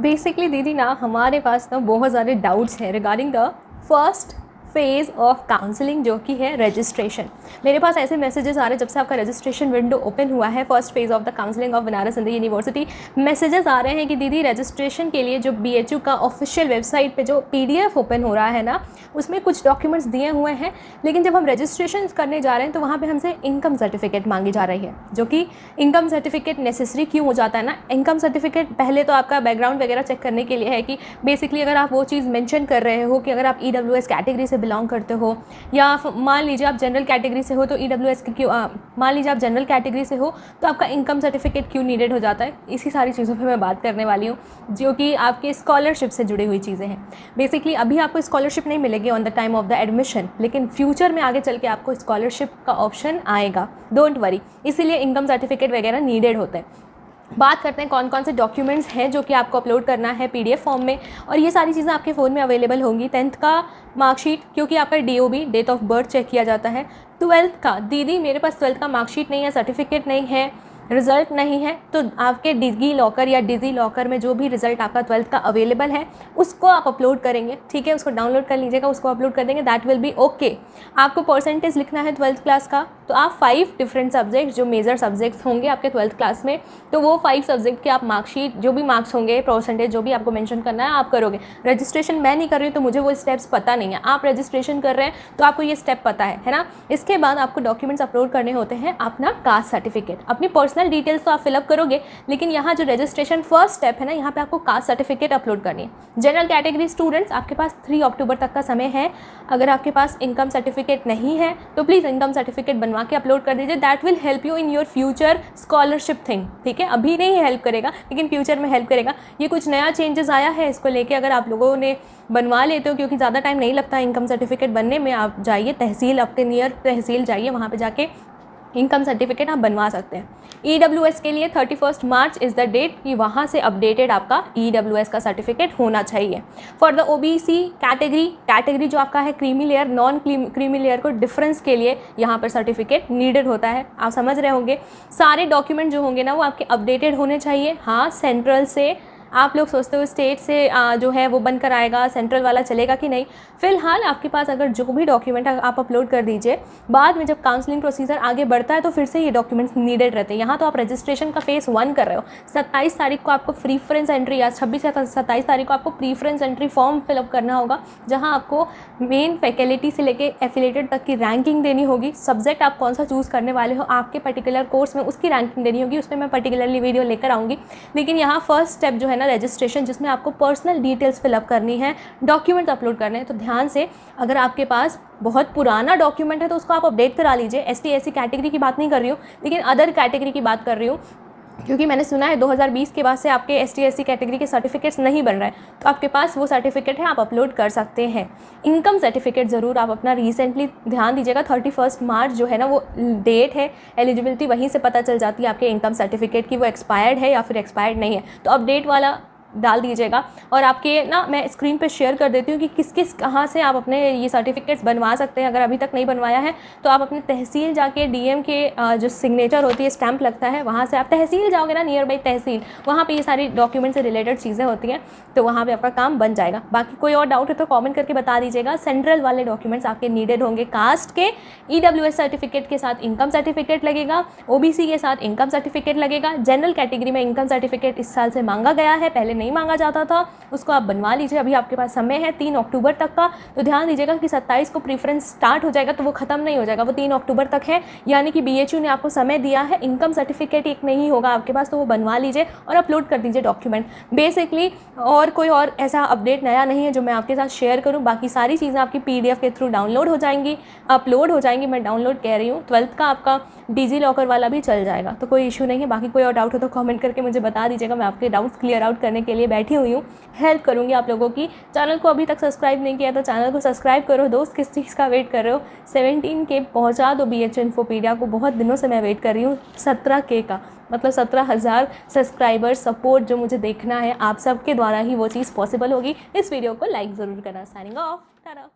Basically दीदी ना हमारे पास ना बहुत सारे डाउट्स हैं regarding the first phase of counselling जो कि है रजिस्ट्रेशन। मेरे पास ऐसे मैसेजेस आ रहे हैं जब से आपका रजिस्ट्रेशन विंडो ओपन हुआ है first phase of the counselling of Banaras Hindu University, messages आ रहे हैं कि दीदी रजिस्ट्रेशन के लिए जो BHU का ऑफिशियल वेबसाइट पे जो PDF ओपन हो रहा है ना, उसमें कुछ डॉक्यूमेंट्स दिए हुए हैं, लेकिन जब हम रजिस्ट्रेशन करने जा रहे हैं तो वहाँ पर हमसे इनकम सर्टिफिकेट मांगी जा रही है, जो कि इनकम सर्टिफिकेट नेसेसरी क्यों हो जाता है ना। इनकम सर्टिफिकेट पहले तो आपका बैकग्राउंड वगैरह चेक करने के लिए है कि बेसिकली अगर आप वो चीज़ मेंशन कर रहे हो कि अगर आप EWS कैटेगरी से बिलोंग करते हो, या मान लीजिए आप जनरल कैटेगरी से हो तो EWS की क्यों, मान लीजिए आप जनरल कैटेगरी से हो तो आपका इनकम सर्टिफिकेट क्यों नीडेड हो जाता है। इसी सारी चीज़ों पे मैं बात करने वाली हूँ जो कि आपके स्कॉलरशिप से जुड़ी हुई चीज़ें हैं। बेसिकली अभी आपको स्कॉलरशिप नहीं मिलेगी on the time of the admission, लेकिन फ्यूचर में आगे चल के आपको स्कॉलरशिप का ऑप्शन आएगा, डोंट वरी। इसीलिए इनकम सर्टिफिकेट वगैरह नीडेड होते हैं। बात करते हैं कौन कौन से डॉक्यूमेंट्स हैं जो कि आपको अपलोड करना है PDF फॉर्म में, और ये सारी चीज़ें आपके फ़ोन में अवेलेबल होंगी। 10th का मार्कशीट, क्योंकि आपका DOB date of birth check किया जाता है। 12th का, दीदी मेरे पास 12th का मार्कशीट नहीं है, सर्टिफिकेट नहीं है, रिज़ल्ट नहीं है, तो आपके डिजी लॉकर या डिजी लॉकर में जो भी रिज़ल्ट आपका 12th का अवेलेबल है उसको आप अपलोड करेंगे, ठीक है, उसको डाउनलोड कर लीजिएगा, उसको अपलोड कर देंगे, दैट विल बी ओके। आपको परसेंटेज लिखना है 12th क्लास का, तो आप 5 डिफरेंट सब्जेक्ट्स जो मेजर सब्जेक्ट्स होंगे आपके 12th क्लास में, तो वो 5 सब्जेक्ट के आप मार्कशीट जो भी मार्क्स होंगे, परसेंटेज जो भी आपको मेंशन करना है आप करोगे। रजिस्ट्रेशन मैं नहीं कर रही हूँ तो मुझे वो स्टेप्स पता नहीं है, आप रजिस्ट्रेशन कर रहे हैं तो आपको ये स्टेप पता है ना। इसके बाद आपको डॉक्यूमेंट्स अपलोड करने होते हैं, अपना कास्ट सर्टिफिकेट, अपनी पर्सनल डिटेल्स तो आप फिलअप करोगे, लेकिन यहाँ जो रजिस्ट्रेशन फर्स्ट स्टेप है ना, यहाँ पे आपको कास्ट सर्टिफिकेट अपलोड करनी है। जनरल कैटेगरी स्टूडेंट्स, आपके पास 3 अक्टूबर तक का समय है। अगर आपके पास इनकम सर्टिफिकेट नहीं है तो प्लीज़ इनकम सर्टिफिकेट बनवा के अपलोड कर दीजिए, that will help you in your future scholarship thing, ठीक है। अभी नहीं हेल्प करेगा लेकिन फ्यूचर में हेल्प करेगा। ये कुछ नया चेंजेस आया है, इसको लेके अगर आप लोगों ने बनवा लेते हो, क्योंकि ज़्यादा टाइम नहीं लगता इनकम सर्टिफिकेट बनने में, आप जाइए तहसील, आपके नियर तहसील जाइए, वहाँ पे जाके इनकम सर्टिफिकेट आप बनवा सकते हैं। EWS के लिए 31 मार्च इज़ द डेट कि वहाँ से अपडेटेड आपका EWS का सर्टिफिकेट होना चाहिए। फॉर द OBC कैटेगरी जो आपका है creamy layer, non creamy layer को डिफरेंस के लिए यहाँ पर सर्टिफिकेट नीडेड होता है, आप समझ रहे होंगे। सारे डॉक्यूमेंट जो होंगे ना वो आपके अपडेटेड होने चाहिए। हाँ, सेंट्रल से आप लोग सोचते हो स्टेट से जो है वो बनकर आएगा, सेंट्रल वाला चलेगा कि नहीं। फ़िलहाल आपके पास अगर जो भी डॉक्यूमेंट आप अपलोड कर दीजिए, बाद में जब काउंसलिंग प्रोसीजर आगे बढ़ता है तो फिर से ये डॉक्यूमेंट्स नीडेड रहते हैं। यहाँ तो आप रजिस्ट्रेशन का फेज़ 1 कर रहे हो, 27 तारीख को आपको प्रीफ्रेंस एंट्री, या 26 या 27 तारीख को आपको प्रीफ्रेंस एंट्री फॉर्म फिलअप करना होगा, जहाँ आपको मेन फैकल्टी से लेके एफिलेटेड तक की रैंकिंग देनी होगी। सब्जेक्ट आप कौन सा चूज़ करने वाले हो आपके पर्टिकुलर कोर्स में, उसकी रैंकिंग देनी होगी, उसमें मैं पर्टिकुलरली वीडियो लेकर आऊँगी। लेकिन यहाँ फर्स्ट स्टेप जो है ना रजिस्ट्रेशन, जिसमें आपको पर्सनल डिटेल्स फिलअप करनी है, डॉक्यूमेंट्स अपलोड करने हैं, तो ध्यान से, अगर आपके पास बहुत पुराना डॉक्यूमेंट है तो उसको आप अपडेट करा लीजिए। ST/SC कैटेगरी की बात नहीं कर रही हूँ, लेकिन अदर कैटेगरी की बात कर रही हूँ, क्योंकि मैंने सुना है 2020 के बाद से आपके ST/SC कैटेगरी के सर्टिफिकेट्स नहीं बन रहे हैं, तो आपके पास वो सर्टिफिकेट है, आप अपलोड कर सकते हैं। इनकम सर्टिफिकेट ज़रूर आप अपना रिसेंटली ध्यान दीजिएगा, 31 मार्च जो है ना वो डेट है, एलिजिबिलिटी वहीं से पता चल जाती है आपके इनकम सर्टिफिकेट की, वो एक्सपायर्ड है या फिर एक्सपायर्ड नहीं है, तो अपडेट वाला डाल दीजिएगा। और आपके ना मैं स्क्रीन पे शेयर कर देती हूँ कि किस किस कहाँ से आप अपने ये सर्टिफिकेट्स बनवा सकते हैं। अगर अभी तक नहीं बनवाया है तो आप अपने तहसील जाके DM के जो सिग्नेचर होती है, स्टैंप लगता है, वहाँ से आप तहसील जाओगे ना, नियर बाई तहसील, वहाँ पे ये सारी डॉक्यूमेंट से रिलेटेड चीज़ें होती हैं, तो वहाँ पे आपका काम बन जाएगा। बाकी कोई और डाउट है तो कॉमेंट करके बता दीजिएगा। सेंट्रल वाले डॉक्यूमेंट्स आपके नीडेड होंगे, कास्ट के EWS सर्टिफिकेट के साथ इनकम सर्टिफिकेट लगेगा, OBC के साथ इनकम सर्टिफिकेट लगेगा। जनरल कैटेगरी में इनकम सर्टिफिकेट इस साल से मांगा गया है, पहले नहीं मांगा जाता था, उसको आप बनवा लीजिए। अभी आपके पास समय है 3 अक्टूबर तक का, तो ध्यान दीजिएगा कि 27 को प्रीफ्रेंस स्टार्ट हो जाएगा, तो वो खत्म नहीं हो जाएगा, वो 3 अक्टूबर तक है, यानी कि BHU ने आपको समय दिया है। इनकम सर्टिफिकेट एक नहीं होगा आपके पास, तो वो बनवा लीजिए और अपलोड कर दीजिए डॉक्यूमेंट। बेसिकली और कोई और ऐसा अपडेट नया नहीं है जो मैं आपके साथ शेयर करूँ। बाकी सारी चीज़ें आपकी PDF के थ्रू डाउनलोड हो जाएंगी, अपलोड हो जाएंगी। मैं डाउनलोड कह रही हूँ, 12th का आपका डिजी लॉकर वाला भी चल जाएगा, तो कोई इशू नहीं है। बाकी कोई और डाउट हो तो कमेंट करके मुझे बता दीजिएगा, मैं आपके डाउट्स क्लियर आउट करने के लिए बैठी हुई हूँ, हेल्प करूँगी आप लोगों की। चैनल को अभी तक सब्सक्राइब नहीं किया तो चैनल को सब्सक्राइब करो। दोस्त किस चीज़ का वेट कर रहे हो, 17K पहुँचा दो BHU इन्फोपीडिया को, बहुत दिनों से मैं वेट कर रही हूँ 17K का, मतलब 17,000 सब्सक्राइबर सपोर्ट जो मुझे देखना है, आप सबके द्वारा ही वो चीज़ पॉसिबल होगी। इस वीडियो को लाइक ज़रूर करना। Signing off, Tata.